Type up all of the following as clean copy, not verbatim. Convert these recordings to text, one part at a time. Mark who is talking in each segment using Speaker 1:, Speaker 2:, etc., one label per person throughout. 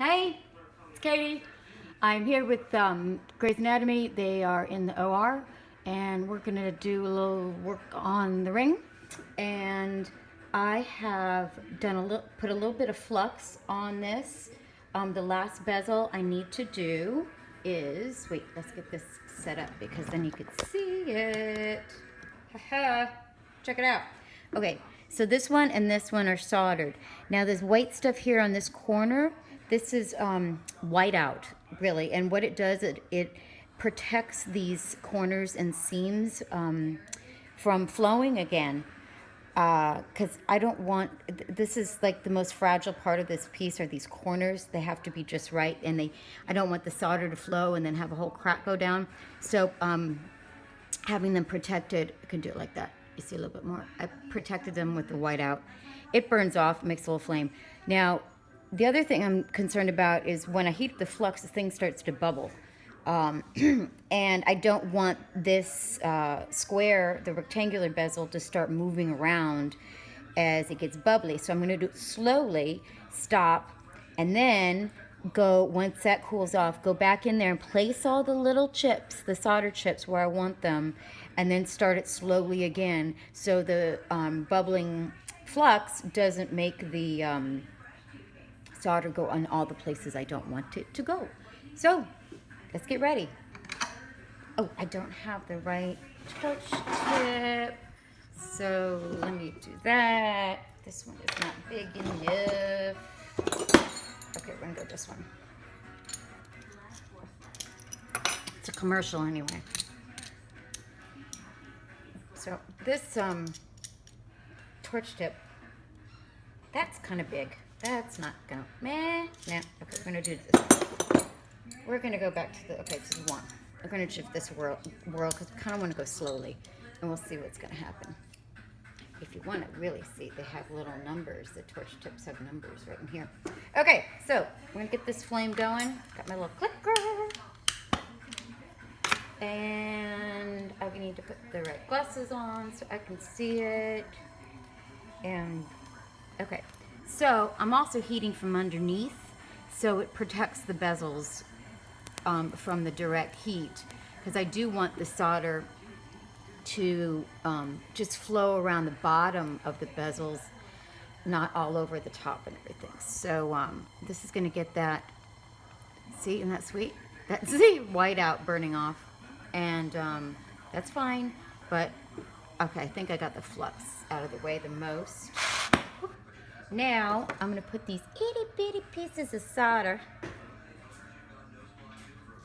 Speaker 1: Hey, it's Katie. I'm here with Grey's Anatomy. They are in the OR, and we're gonna do a little work on the ring. And I have done put a little bit of flux on this. The last bezel I need to do is wait. Let's get this set up because then you could see it. Haha! Check it out. Okay, so this one and this one are soldered. Now this white stuff here on this corner, this is white out, really. And what it does, it protects these corners and seams from flowing again. Because I don't want, this is like the most fragile part of this piece are these corners. They have to be just right. And I don't want the solder to flow and then have a whole crack go down. So having them protected, I can do it like that. You see a little bit more. I protected them with the white out. It burns off, makes a little flame. Now, the other thing I'm concerned about is when I heat the flux, the thing starts to bubble. And I don't want this square, the rectangular bezel, to start moving around as it gets bubbly. So I'm going to do it slowly, stop, and then go, once that cools off, go back in there and place all the little chips, the solder chips where I want them, and then start it slowly again so the bubbling flux doesn't make the solder go on all the places I don't want it to go. So let's get ready. Oh, I don't have the right touch tip, so let me do that. This one is not big enough. Okay, we're gonna go this one. It's a commercial anyway. So this torch tip, that's kind of big. That's not gonna, meh, no. Okay, we're gonna do this. We're gonna go back to the, okay, this is one. We're gonna shift this whirl because we kind of want to go slowly, and we'll see what's gonna happen. If you want to really see, they have little numbers. The torch tips have numbers right in here. Okay, so we're gonna get this flame going. Got my little clicker. And I need to put the right glasses on so I can see it. And, okay. So I'm also heating from underneath, so it protects the bezels from the direct heat, because I do want the solder to just flow around the bottom of the bezels, not all over the top and everything. So this is going to get that, see, isn't that sweet? That's the white out burning off, and that's fine, but okay, I think I got the flux out of the way the most. Now I'm going to put these itty bitty pieces of solder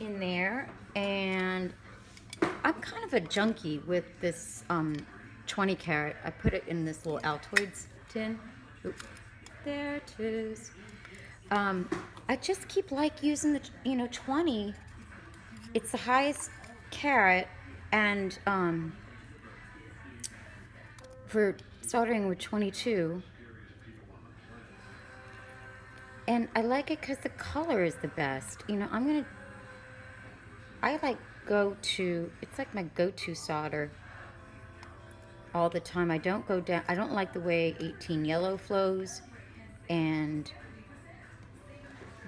Speaker 1: in there, and I'm kind of a junkie with this 20 carat. I put it in this little Altoids tin. Oop, there it is. I just keep like using the 20. It's the highest carat, and for soldering with 22. And I like it because the color is the best. I like it's like my go-to solder all the time. I don't go down, I don't like the way 18 yellow flows, and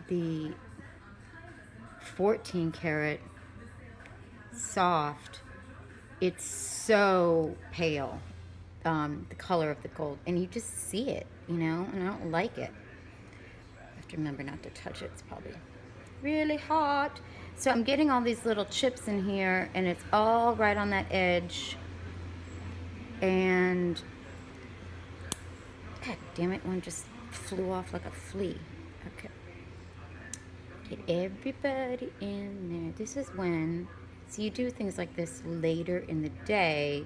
Speaker 1: the 14 karat soft, it's so pale, the color of the gold, and you just see it, and I don't like it. I have to remember not to touch it. It's probably really hot. So I'm getting all these little chips in here, and it's all right on that edge. And god damn it, one just flew off like a flea. Okay. Get everybody in there. This is when, so you do things like this later in the day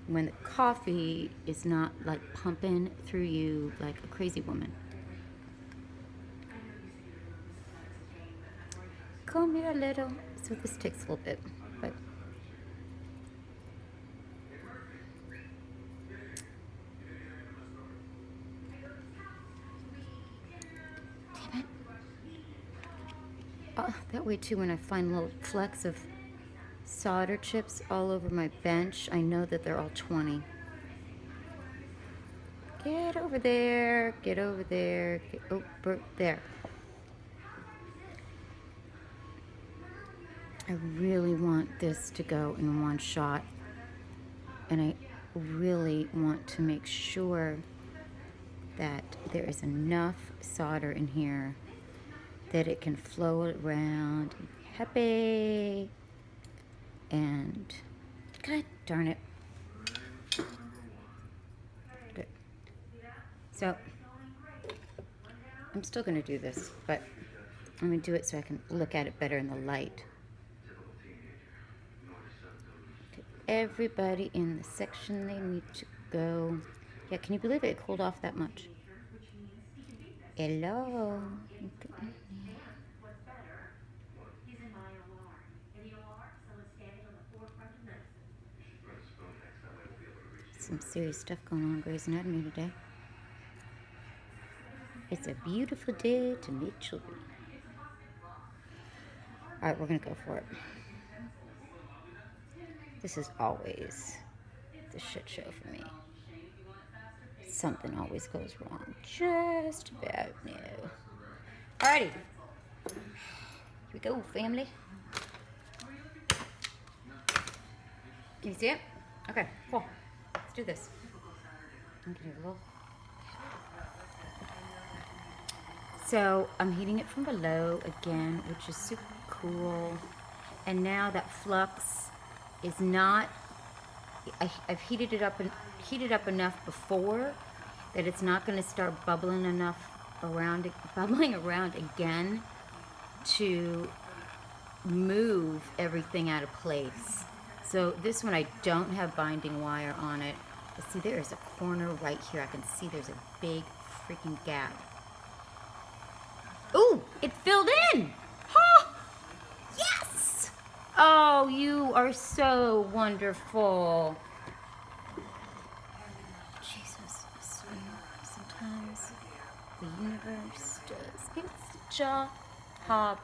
Speaker 1: when the coffee is not like pumping through you like a crazy woman. Come here a little. So this takes a little bit, but damn it. Oh, that way too, when I find little flecks of solder chips all over my bench, I know that they're all 20. Get over there, get over there, there. I really want this to go in one shot, and I really want to make sure that there is enough solder in here that it can flow around and be happy. And god darn it. Good. So I'm still gonna do this, but I'm gonna do it so I can look at it better in the light. Okay, everybody in the section they need to go. Yeah, can you believe it cooled off that much? Hello. Some serious stuff going on in Grey's Anatomy today. It's a beautiful day to meet children. Alright, we're gonna go for it. This is always the shit show for me. Something always goes wrong. Just about now. Alrighty. Here we go, family. Can you see it? Okay, cool. Let's do this. I'm gonna do a little. So I'm heating it from below again, which is super cool. And now that flux is not. I've heated it up enough before that it's not going to start bubbling around again to move everything out of place. So this one I don't have binding wire on it. But see, there is a corner right here. I can see there's a big freaking gap. Ooh, it filled in. Huh? Yes. Oh, you are so wonderful. Jesus, I swear, sometimes the universe does its job. Hob.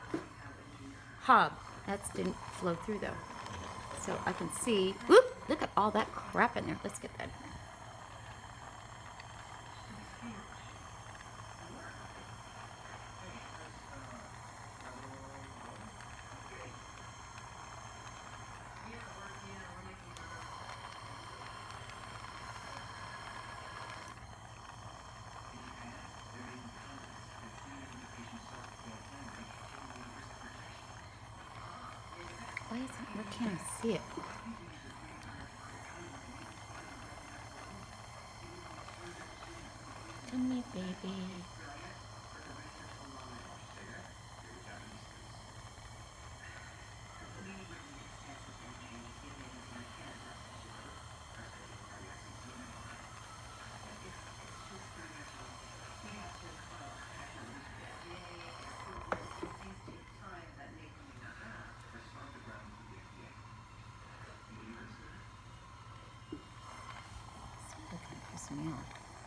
Speaker 1: That didn't flow through though. So I can see, whoop, look at all that crap in there. Let's get that in there. Where can't I see it? Come here, baby.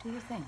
Speaker 1: Do your thing.